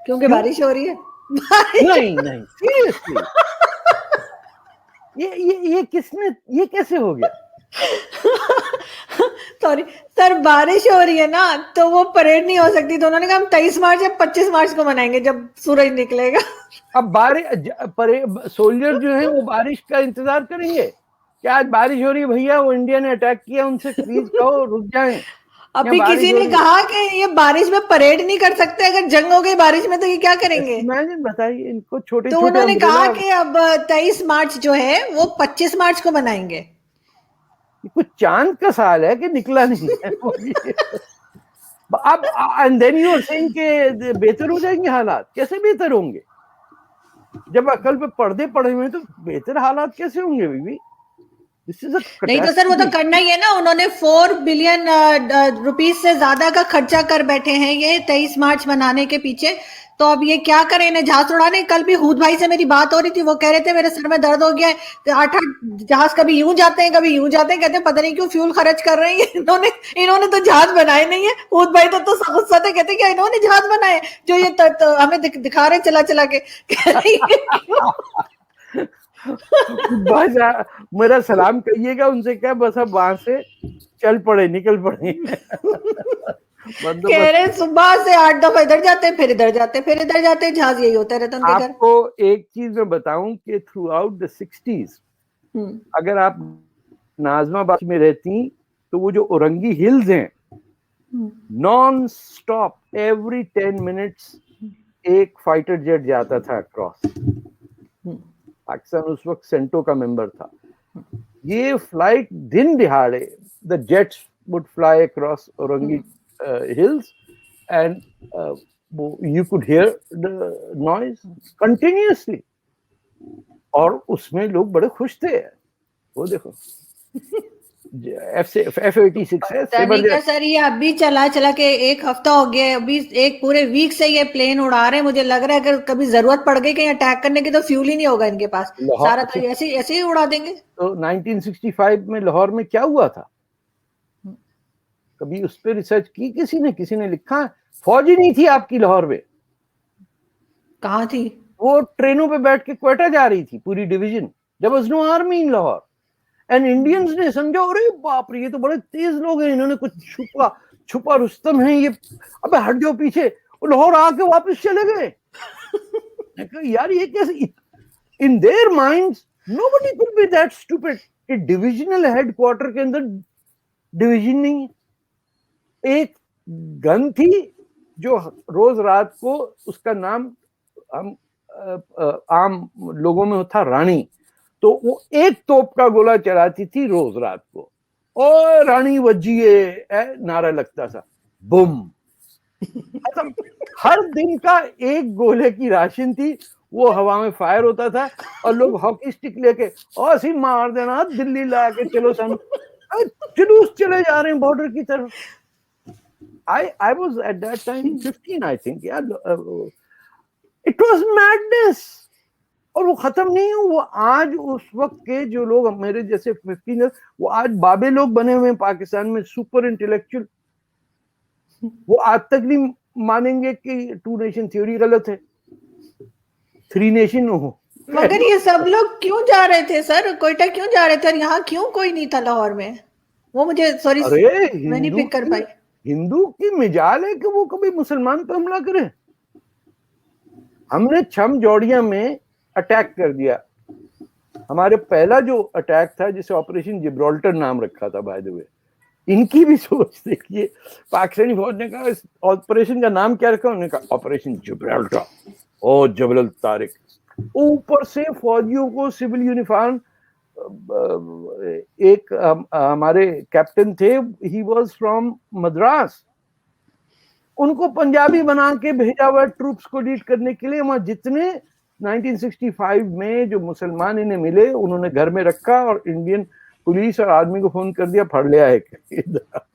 Speaker 1: क्योंकि बारिश हो रही है।
Speaker 2: नहीं सीरियसली ये किसने, ये कैसे हो गया?
Speaker 1: सॉरी सर, बारिश हो रही है ना, तो वो परेड नहीं हो सकती, तो उन्होंने कहा हम 23 मार्च या 25 मार्च को मनाएंगे जब सूरज निकलेगा।
Speaker 2: अब सोल्जर जो है वो बारिश का इंतजार करेंगे क्या? आज बारिश हो रही है भैया, वो इंडिया ने अटैक किया, उनसे प्लीज कहो रुक जाएं।
Speaker 1: अभी किसी ने कहा कि ये बारिश में परेड नहीं कर सकते, अगर जंग हो गई बारिश में तो ये क्या करेंगे?
Speaker 2: बताइए इनको छोटे
Speaker 1: तो उन्होंने कहा कि अब 23 मार्च जो है वो 25 मार्च को मनाएंगे।
Speaker 2: कुछ चांद का साल है कि निकला नहीं है अब and then you are saying कि बेहतर हो जाएंगे हालात। कैसे बेहतर होंगे? जब अकल पे पर्दे पड़े हुए हैं तो बेहतर हालात कैसे होंगे बीबी?
Speaker 1: नहीं तो सर वो तो करना ही है ना। उन्होंने 4 बिलियन रुपीस से ज्यादा का खर्चा कर बैठे हैं ये 23 मार्च मनाने के पीछे। तो अब ये क्या करें, इन्हें जहाज उड़ाने। कल भी हूद भाई से मेरी बात हो रही थी, वो कह रहे थे मेरे सर में दर्द हो गया है, 8-8 जहाज कभी यूं जाते हैं कभी यूं जाते हैं, कहते हैं पता नहीं क्यों फ्यूल खर्च कर रहे हैं इन्होंने तो जहाज बनाए नहीं है। हूद भाई तो गुस्सा थे, कहते क्या इन्होंने जहाज बनाए जो ये हमें दिखा रहे चला चला के।
Speaker 2: बस मेरा सलाम कहिएगा उनसे, क्या बस अब वहां से चल पड़े, निकल पड़े।
Speaker 1: कह रहे सुबह से 8 दफा इधर जाते हैं, फिर इधर जाते हैं, फिर इधर जाते हैं, जहाज यही होता रहता है।
Speaker 2: आपको एक चीज मैं बताऊं कि थ्रू आउट द 60s अगर आप नाजमाबाद में रहती तो वो जो औरंगी हिल्स हैं, नॉन स्टॉप एवरी 10 मिनट्स एक फाइटर जेट जाता था अक्रॉस। पाकिस्तान उस वक्त सेंटो का मेंबर था। ये फ्लाइट दिन दिहाड़े, the jets would fly across Orangi hills and you could hear the noise continuously, और उसमें लोग बड़े खुश थे। वो देखो F-86 है
Speaker 1: सर, ये अभी चला के 1 हफ्ता हो गया, अभी एक पूरे वीक से ये प्लेन उड़ा रहे हैं। मुझे लग रहा है अगर कभी जरूरत पड़ गई कहीं अटैक करने की तो फ्यूल ही नहीं होगा इनके पास, सारा तो ऐसे ही उड़ा देंगे।
Speaker 2: तो 1965 में लाहौर में क्या हुआ था, कभी उस पर रिसर्च की किसी ने लिखा? फौज ही नहीं थी आपकी लाहौर में।
Speaker 1: कहाँ थी? वो
Speaker 2: ट्रेनों पे बैठ के क्वेटा जा रही थी पूरी division. There was no army in Lahore and Indians ने समझा अरे बाप रे ये तो बड़े तेज लोग हैं, इन्होंने कुछ छुपा रुस्तम है ये, अबे हट जाओ पीछे। लाहौर आके वापस चले गए। यार ये कैसे, in their minds nobody could be that stupid कि डिविजनल हेडक्वार्टर के अंदर डिवीजन नहीं है। एक गन थी जो रोज रात को, उसका नाम हम आम लोगों में था रानी, तो वो एक तोप का गोला चलाती थी रोज रात को, और रानी वजिए नारा लगता था, बुम। हर दिन का एक गोले की राशन थी, वो हवा में फायर होता था और लोग हॉकी स्टिक लेके ऐसे मार देना, दिल्ली ला के चलो सन, जुलूस चले जा रहे हैं बॉर्डर की तरफ। I was at that time 15, I think. Yeah, it was madness. और वो खत्म नहीं है। वो आज उस वक्त के जो लोग मेरे जैसे 15 वो आज बाबे लोग बने हुए हैं पाकिस्तान में, सुपर इंटेलेक्चुअल, वो आज तक नहीं मानेंगे कि 2 नेशन थ्योरी गलत है, 3 नेशन हो।
Speaker 1: मगर ये सब लोग क्यों जा रहे थे सर, कोयटा क्यों जा रहे थे, और यहाँ क्यों कोई नहीं था लाहौर में? वो मुझे सॉरी मैं नहीं पिक कर पाई।
Speaker 2: हिंदू की मिजाल है कि वो कभी मुसलमान पर हमला करे। हमने छम जौड़िया में अटैक कर दिया। हमारे पहला जो अटैक था जिसे ऑपरेशन जिब्राल्टर नाम रखा था, बाय द वे, इनकी भी सोच देखिए। पाकिस्तानी फौज ने कहा इस ऑपरेशन का नाम क्या रखा, उन्होंने कहा ऑपरेशन जिब्राल्टर और जबल तारिक। ऊपर से फौजियों को सिविल यूनिफॉर्म, एक हमारे कैप्टन थे, ही वाज फ्रॉम मद्रास, उनको पंजाबी बना के भेजा हुआ ट्रूप्स को लीड करने के लिए। वहां जितने 1965 में जो मुसलमान इन्हें मिले उन्होंने घर में रखा और इंडियन पुलिस और आर्मी को फोन कर दिया, फड़ लिया है।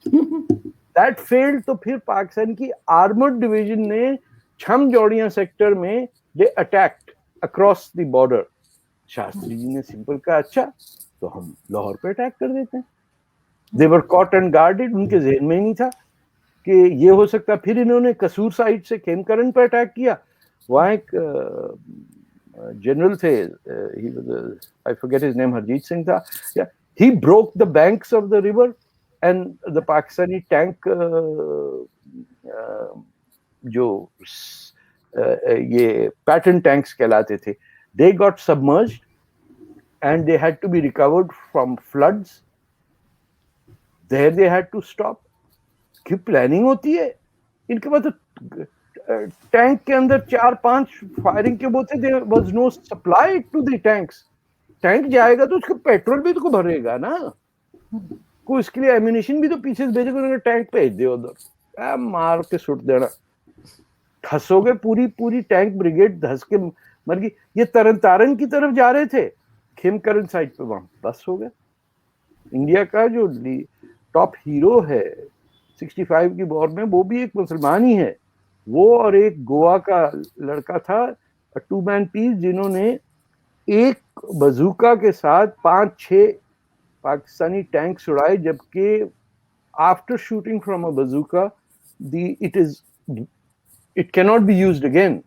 Speaker 2: That failed. तो फिर पाकिस्तान की आर्मर्ड डिवीजन ने छम जौड़िया सेक्टर में they attacked across the border. Shastri ji ने सिंपल कहा अच्छा तो हम लाहौर पे अटैक कर देते हैं। दे वर कॉट एंड गार्डेड। उनके जहन में ही नहीं था कि ये हो सकता। फिर इन्होंने कसूर साइड से खेमकरन पे अटैक किया। वहाँ एक जनरल थे, I forget his name, Harjit Singh था। He broke the banks of the river and the Pakistani tank जो ये पैटर्न टैंक्स कहलाते थे, they got submerged and they had to be recovered from floods. There they had to stop. की planning होती है इनके पास। तो टैंक के अंदर 4-5 फायरिंग के वो थे। there was no supply to the tanks. Tank जाएगा तो उसका पेट्रोल भी तो भरेगा ना, कोई इसके लिए एम्यूनिशन भी तो पीछे से भेजेगा। उन्होंने टैंक भेज दिया उधर, मार के सुट देना। धसोगे पूरी टैंक ब्रिगेड धस के मर गई। ये तरन तारन की तरफ जा रहे थे, खेमकरन साइड पे, वहां बस हो गया। इंडिया का जो टॉप हीरो है 65 की वॉर में, वो भी एक मुसलमान ही है, वो और एक गोवा का लड़का था, टू मैन पीस, जिन्होंने एक बजूका के साथ 5-6 पाकिस्तानी टैंक्स उड़ाए, जबकि after shooting from a bazooka it can not be used again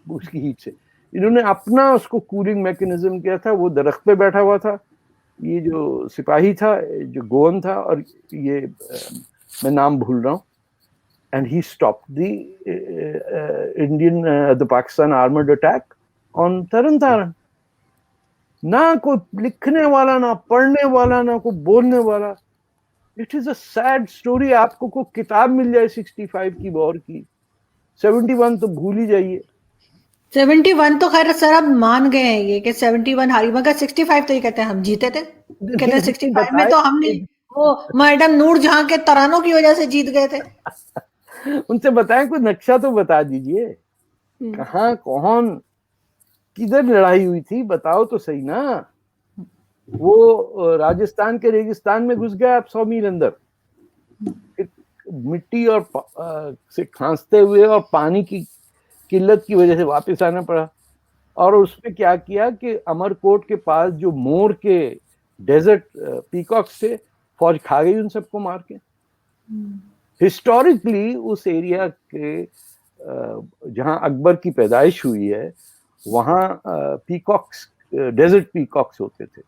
Speaker 2: उसकी हीट से। इन्होंने अपना उसको कूलिंग मैकेनिज्म किया था। वो दरख्त पे बैठा हुआ था, ये जो सिपाही था, जो गोवन था, और ये मैं नाम भूल रहा हूँ, and he stopped the Pakistan armored attack on Taran Taran. ना कोई लिखने वाला, ना पढ़ने वाला, ना कोई बोलने वाला। It is a sad story. आपको कोई किताब मिल जाए 65 की वॉर की, 71 तो भूल ही जाइए।
Speaker 1: 71 तो खैर सर अब मान गए हैं ये कि 71 हारी, मगर 65 तो ये कहते हैं हम जीते थे। कहते हैं 65 में तो हम नहीं, वो मैडम नूर जहां के तरानों की वजह से जीत गए थे।
Speaker 2: उनसे बताएं, कोई नक्शा तो बता दीजिए, कहाँ कौन किधर लड़ाई हुई थी, बताओ तो सही ना। वो राजस्थान के रेगिस्तान में घुस गया आप 100 मील अंदर, मिट्टी और से खांसते हुए और पानी की किल्लत की वजह से वापस आना पड़ा। और उसमें क्या किया कि अमरकोट के पास जो मोर के डेजर्ट पीकॉक्स थे, फौज खा गई उन सबको मार के। हिस्टोरिकली उस एरिया के जहां अकबर की पैदाइश हुई है, वहां पीकॉक्स, डेजर्ट पीकॉक्स होते थे,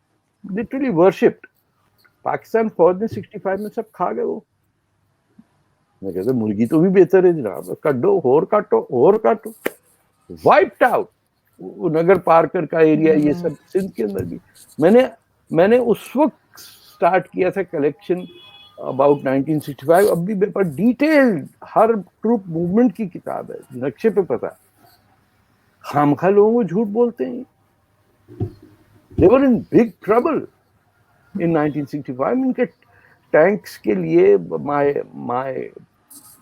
Speaker 2: लिटरली वर्शिप्ड। पाकिस्तान फौज ने 65 में सब खा गए वो। मैं कहता मुर्गी तो भी बेहतर है जनाब, काटो और काटो और काटो, वाइप्ड आउट। वो नगर पार्कर का एरिया, ये सब सिंध के अंदर भी। मैंने उस वक्त स्टार्ट किया था कलेक्शन अबाउट 1965। अब भी मेरे पास डिटेल्ड हर ट्रूप मूवमेंट की किताब है, नक्शे पे पता। खामखा लोगों को झूठ बोलते हैं। They were in big trouble in 1965। इनके टैंक्स के लिए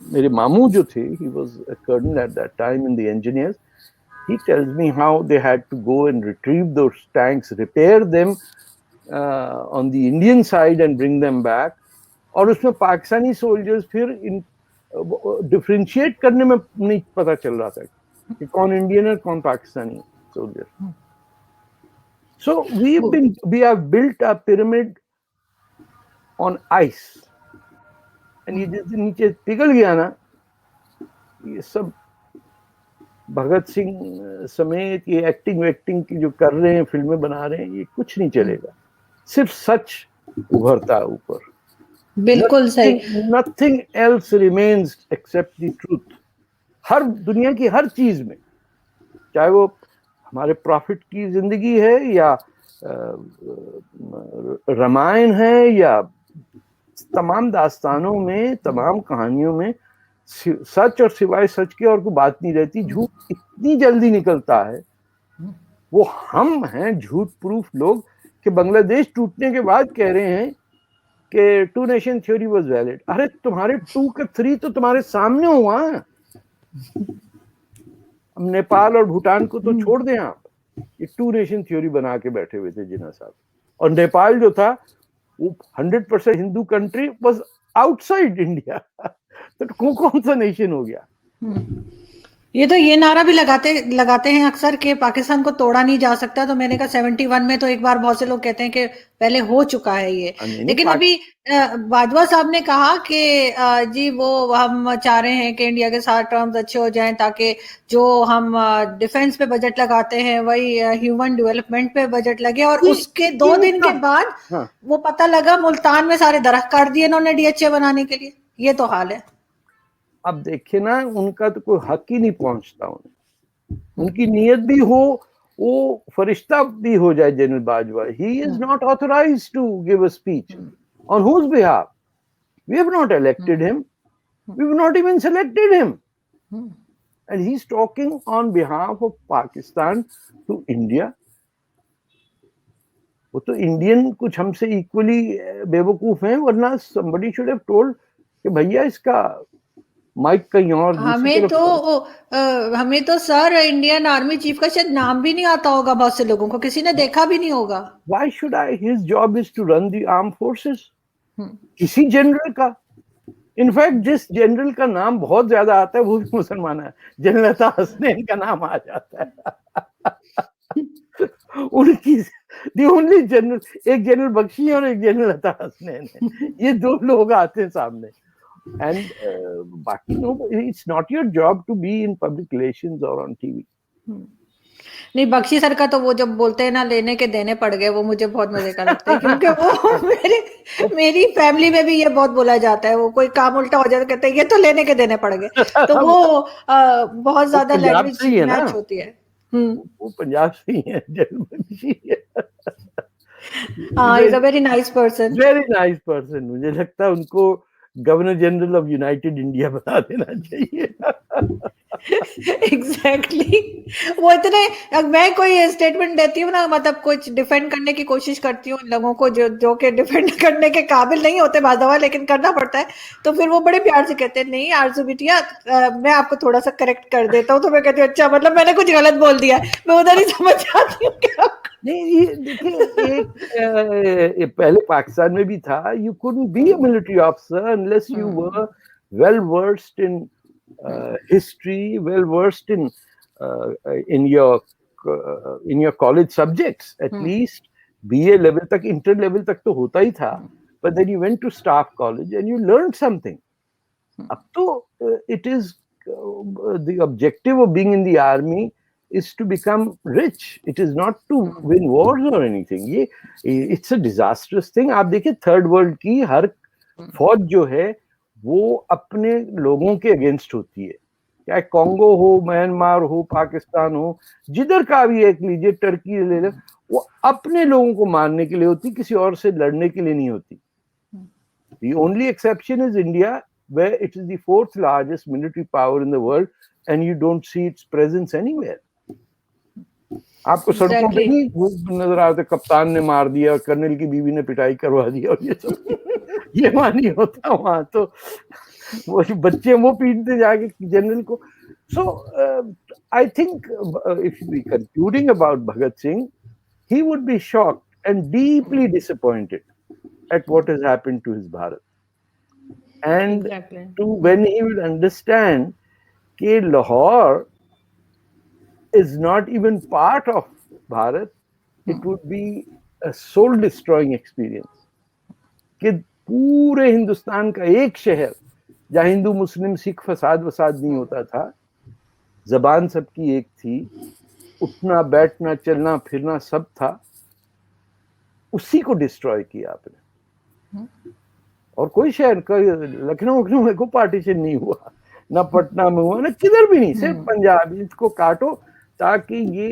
Speaker 2: मेरे मामू जो थे, he was a colonel at that time in the engineers, he tells me how they had to go and retrieve those tanks, repair them on the Indian side and bring them back। और उसमें Pakistani soldiers फिर इन differentiate करने में नहीं पता चल रहा था कि कौन इंडियन है कौन Pakistani soldier. So we have built a pyramid on ice, and ये जिस दिन नीचे पिघल गया ना, ये सब भगत सिंह समेत ये एक्टिंग की जो कर रहे हैं, फिल्में बना रहे हैं, ये कुछ नहीं चलेगा। सिर्फ सच उभरता है ऊपर।
Speaker 1: बिल्कुल सही।
Speaker 2: Nothing else remains except the truth। हर दुनिया की हर चीज में, चाहे वो हमारे प्रॉफिट की जिंदगी है, या रामायण है, या तमाम दास्तानों में, तमाम कहानियों में सच और सिवाय सच के और कोई बात नहीं रहती। झूठ इतनी जल्दी निकलता है। वो हम हैं झूठ प्रूफ लोग कि बांग्लादेश टूटने के बाद कह रहे हैं कि 2 नेशन थ्योरी वाज वैलिड। अरे तुम्हारे 2 का 3 तो तुम्हारे सामने हुआ। अब नेपाल और भूटान को तो छोड़ दें आप, ये 2 नेशन थ्योरी बना के बैठे हुए थे जिन्ना साहब। और नेपाल जो था वो 100% Hindu country was outside India. तो कौन सा नेशन हो गया।
Speaker 1: ये तो ये नारा भी लगाते हैं अक्सर कि पाकिस्तान को तोड़ा नहीं जा सकता। तो मैंने कहा 71 में तो एक बार बहुत से लोग कहते हैं कि पहले हो चुका है ये। लेकिन अभी बाजवा साहब ने कहा कि जी वो हम चाह रहे हैं कि इंडिया के साथ टर्म्स अच्छे हो जाएं, ताकि जो हम डिफेंस पे बजट लगाते हैं वही ह्यूमन डेवलपमेंट पे बजट लगे। और उसके 2 दिन के बाद वो पता लगा मुल्तान में सारे दरख्त काट दिए इन्होंने डीएचए बनाने के लिए। ये तो हाल है।
Speaker 2: अब देखिए ना, उनका तो कोई हक ही नहीं पहुंचता उन्हें। उनकी नीयत भी हो, वो फरिश्ता भी हो जाए general Bajwa, he is not authorized to give a speech on whose behalf. We have not elected him, we have not even selected him, and he is talking on behalf of Pakistan to India. वो तो Indian कुछ हमसे equally बेवकूफ हैं, वरना somebody should have told कि भैया इसका माइक कहीं और।
Speaker 1: हमें तो सर इंडियन आर्मी चीफ का शायद नाम भी नहीं आता होगा, बहुत से लोगों को किसी ने देखा भी नहीं होगा।
Speaker 2: Why should I? His job is to run the armed forces। किसी जनरल का इनफैक्ट जिस जनरल का नाम बहुत ज्यादा आता है वो भी मुसलमान है, जनरल हसनैन का नाम आ जाता है। उनकी दी ओनली जनरल, एक जनरल बख्शी है और एक जनरल अता हसनैन है, ये दो लोग आते हैं सामने। एंड बाकी no, it's not your job to be in public relations और ऑन टीवी।
Speaker 1: नहीं, बख्शी सर का तो वो जब बोलते हैं ना लेने के देने पड़ गए, वो मुझे बहुत मजे का लगता है, क्योंकि वो मेरी फैमिली में भी ये बहुत बोला जाता है, वो कोई काम उल्टा हो जाता कहते हैं ये तो लेने के देने पड़ गए, तो वो बहुत ज्यादा लैंग्वेज मैच होती है।
Speaker 2: वो पंजाब से ही है, बख्शी है।
Speaker 1: Is a very nice person,
Speaker 2: very nice person. मुझे लगता है उनको governor general of United India बना देना चाहिए।
Speaker 1: एग्जैक्टली वो इतने, मैं कोई स्टेटमेंट देती हूँ ना, मतलब कुछ डिफेंड करने की कोशिश करती हूँ इन लोगों को जो कि डिफेंड करने के काबिल नहीं होते बाज़ दफा, लेकिन करना पड़ता है, तो फिर वो बड़े प्यार से कहते हैं नहीं आरजू बिटिया, मैं आपको थोड़ा सा करेक्ट कर देता हूँ, तो मैं कहती हूँ अच्छा, मतलब मैंने कुछ गलत बोल दिया, मैं उधर ही समझ जाती हूँ क्या।
Speaker 2: नहीं, ये देखिए, एक पहले पाकिस्तान में भी था, you couldn't be a military officer unless you were well versed in history, well versed in your college subjects, at least BA level तक, इंटर लेवल तक तो होता ही था, but then you went to staff college and you learn something. अब तो it is the objective of being in the army is to become rich. It is not to win wars or anything. ये it's a disastrous thing. आप देखिए third world की हर फौज जो है वो अपने लोगों के अगेंस्ट होती है, चाहे कॉन्गो हो, म्यांमार हो, पाकिस्तान हो, जिधर का भी एक लीजिए, टर्की ले लो, वो अपने लोगों को मारने के लिए होती, किसी और से लड़ने के लिए नहीं होती। The only exception is India, where it is the fourth largest military power in the world and you don't see its presence anywhere. आपको सड़कों पे नहीं नजर आते कप्तान ने मार दिया, कर्नल की बीवी ने पिटाई करवा दिया, और ये सब ये वहां नहीं होता। वहां तो वो बच्चे वो पीटते जाके जनरल को। So I think if we concluding about Bhagat Singh, he would be shocked and deeply disappointed at what has happened to his Bharat, and to when he will understand कि Lahore is not even part of Bharat, it would be a soul destroying experience कि पूरे हिंदुस्तान का एक शहर जहाँ हिंदू मुस्लिम सिख फसाद नहीं होता था, जबान सबकी एक थी, उठना बैठना चलना फिरना सब था, उसी को डिस्ट्रॉय किया आपने। और कोई शहर का लखनऊ में कोई पार्टीशन नहीं हुआ, ना पटना में हुआ, ना किधर भी नहीं, सिर्फ पंजाब। इसको काटो ताकि ये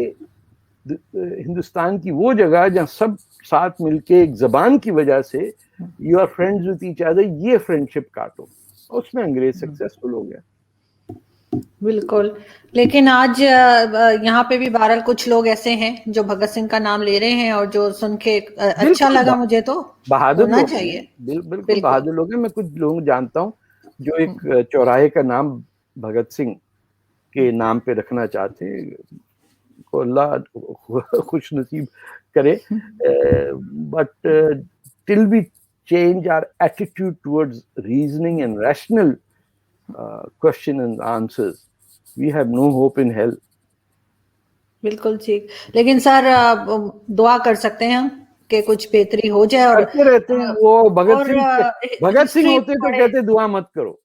Speaker 2: हिंदुस्तान की वो जगह जहाँ सब साथ मिलके एक जबान की वजह से you are friends with each other, ये फ्रेंडशिप काटो, उसमें अंग्रेज सक्सेसफुल हो गया।
Speaker 1: बिल्कुल, लेकिन आज यहाँ पे भी बहरहाल कुछ लोग ऐसे हैं जो भगत सिंह का नाम ले रहे हैं, और जो सुन के अच्छा लगा मुझे, तो
Speaker 2: बहादुर
Speaker 1: होना चाहिए।
Speaker 2: बिल्कुल बहादुर लोग हैं। मैं कुछ लोग जानता हूँ जो एक चौराहे का नाम भगत सिंह के नाम पे रखना चाहते हैं, को अल्लाह खुश नसीब करे, but till we change our attitude towards reasoning and rational question and answers, we have no hope in hell. बिल्कुल
Speaker 1: ठीक, लेकिन सर दुआ कर सकते हैं हम कि कुछ बेहतरी हो जाए। और
Speaker 2: करते रहते हैं वो भगत सिंह होते तो कहते दुआ मत करो।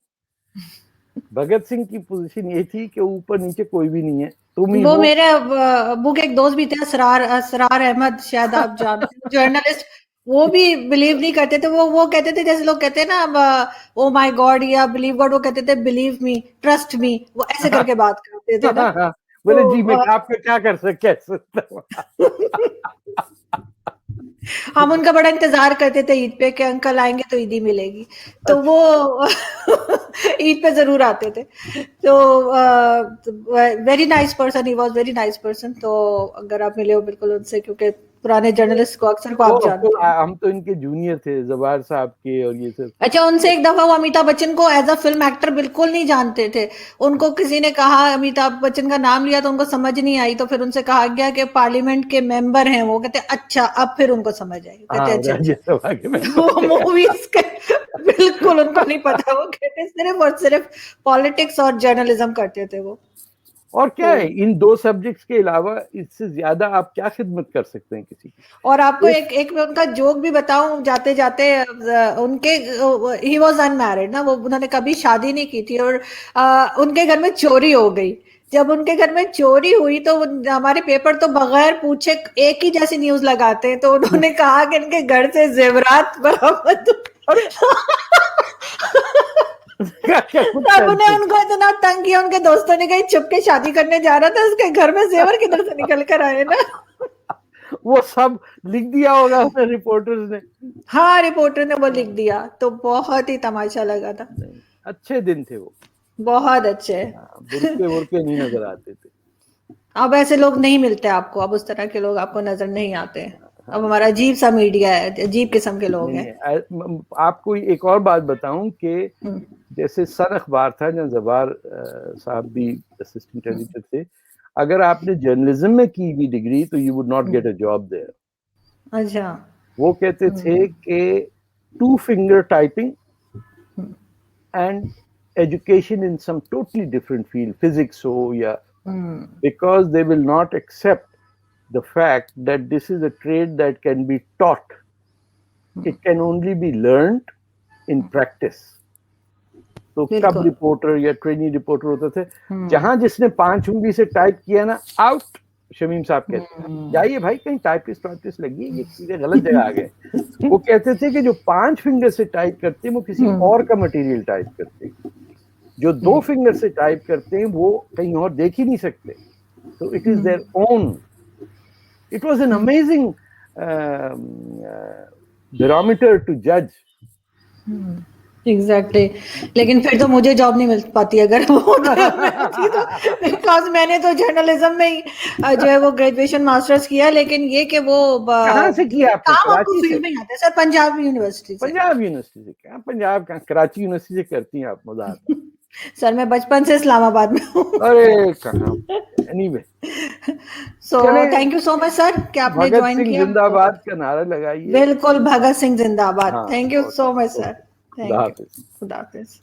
Speaker 2: भगत सिंह की पोजीशन ये थी कि ऊपर नीचे कोई भी नहीं है, तुम ही
Speaker 1: वो मेरे अब्बू के एक दोस्त भी थे, असरार अहमद, शायद आप जानते हैं, जर्नलिस्ट, वो भी बिलीव नहीं करते थे। वो कहते थे जैसे लोग कहते हैं ना ओ माय गॉड या बिलीव गॉड, वो कहते थे बिलीव मी, ट्रस्ट मी, वो ऐसे करके बात करते थे ना।
Speaker 2: बोले जी मैं आपका क्या कर सकता
Speaker 1: हम उनका बड़ा इंतजार करते थे ईद पे कि अंकल आएंगे तो ईदी मिलेगी, तो वो ईद पे जरूर आते थे। तो very nice person, he was very nice person. तो अगर आप मिले हो बिल्कुल उनसे, क्योंकि पुराने जर्नलिस्ट को अक्सर को आप जानते हैं।
Speaker 2: हम तो इनके जूनियर थे, जवाहर साहब के और ये सब।
Speaker 1: अच्छा, उनसे एक दफा वो अमिताभ बच्चन को एज अ फिल्म एक्टर बिल्कुल नहीं जानते थे। उनको किसी ने कहा, अमिताभ बच्चन का नाम लिया तो उनको समझ नहीं आई, तो फिर उनसे कहा गया कि पार्लियामेंट के मेंबर हैं वो। कहते अच्छा, अब फिर उनको समझ आई, कहते अच्छा मूवीज के बिल्कुल उनको नहीं पता, वो कहते सिर्फ और सिर्फ पॉलिटिक्स और जर्नलिज्म करते थे वो।
Speaker 2: और क्या है, इन 2 सब्जेक्ट्स के अलावा इससे ज्यादा आप क्या खिदमत कर सकते हैं किसी की?
Speaker 1: और आपको एक एक मैं उनका जोक भी बताऊं जाते जाते, उनके ही वॉज अनमैरिड ना, वो उन्होंने कभी शादी नहीं की थी, और उनके घर में चोरी हो गई। जब उनके घर में चोरी हुई तो हमारे पेपर तो बगैर पूछे एक ही जैसी न्यूज लगाते हैं, तो उन्होंने कहा कि इनके घर से जेवरात बरामद। तब उन्हें उनको इतना तंग किया, उनके दोस्तों ने कही छुप के शादी करने जा रहा था, उसके घर में जेवर किधर से निकल कर आए ना।
Speaker 2: वो सब लिख दिया होगा उन्हें रिपोर्टर्स ने।
Speaker 1: हाँ, रिपोर्टर ने वो लिख दिया, तो बहुत ही तमाशा लगा था।
Speaker 2: अच्छे दिन थे वो,
Speaker 1: बहुत अच्छे।
Speaker 2: बुरके वुरके नहीं नजर आते थे।
Speaker 1: अब ऐसे लोग नहीं मिलते आपको, अब उस तरह के लोग आपको नजर नहीं आते। अब हमारा अजीब सा मीडिया है, अजीब किस्म के लोग हैं।
Speaker 2: आपको एक और बात बताऊं कि जैसे सन अखबार था, जहाँ जबार साहब भी असिस्टेंट एडिटर थे, अगर आपने जर्नलिज्म में की हुई डिग्री तो you would not get a job there.
Speaker 1: अच्छा।
Speaker 2: वो कहते थे कि 2 finger typing and education in some totally different field, physics हो या, because they will not accept the fact that this is a trade that can be taught. It can only be learned in practice. तो कब reporter या trainee reporter होते थे, जहां जिसने 5 उंगली से टाइप किया ना, आउट। शमीम साहब कहते हैं जाइए भाई, कहीं टाइपिस्ट वाइपिस्ट लगी, ये चीजें गलत जगह आ गए। वो कहते थे कि जो 5 फिंगर से टाइप करते हैं वो किसी और का मटेरियल टाइप करते हैं, जो 2 फिंगर से टाइप करते हैं वो कहीं और देख ही नहीं सकते। तो it is their own. It was an amazing barometer to जज।
Speaker 1: एग्जैक्टली। लेकिन फिर तो मुझे जॉब नहीं मिल पाती अगर वो बिकॉज मैंने तो जर्नलिज्म में ही जो है वो ग्रेजुएशन मास्टर्स किया, लेकिन ये कि वो
Speaker 2: कहाँ से किया आपने?
Speaker 1: काम आपको फील्ड में आता है सर, पंजाब यूनिवर्सिटी से।
Speaker 2: पंजाब यूनिवर्सिटी से? क्या पंजाब का, कराची यूनिवर्सिटी से करती हैं आप मजाक?
Speaker 1: सर मैं बचपन से इस्लामाबाद में हूँ।
Speaker 2: अरे कहाँ, anyway.
Speaker 1: So thank you so much sir कि आपने ज्वाइन किया।
Speaker 2: जिंदाबाद का नारा लगाइए।
Speaker 1: बिल्कुल, भगत सिंह जिंदाबाद। Thank you so much sir. Thank you. खुदा हाफिज।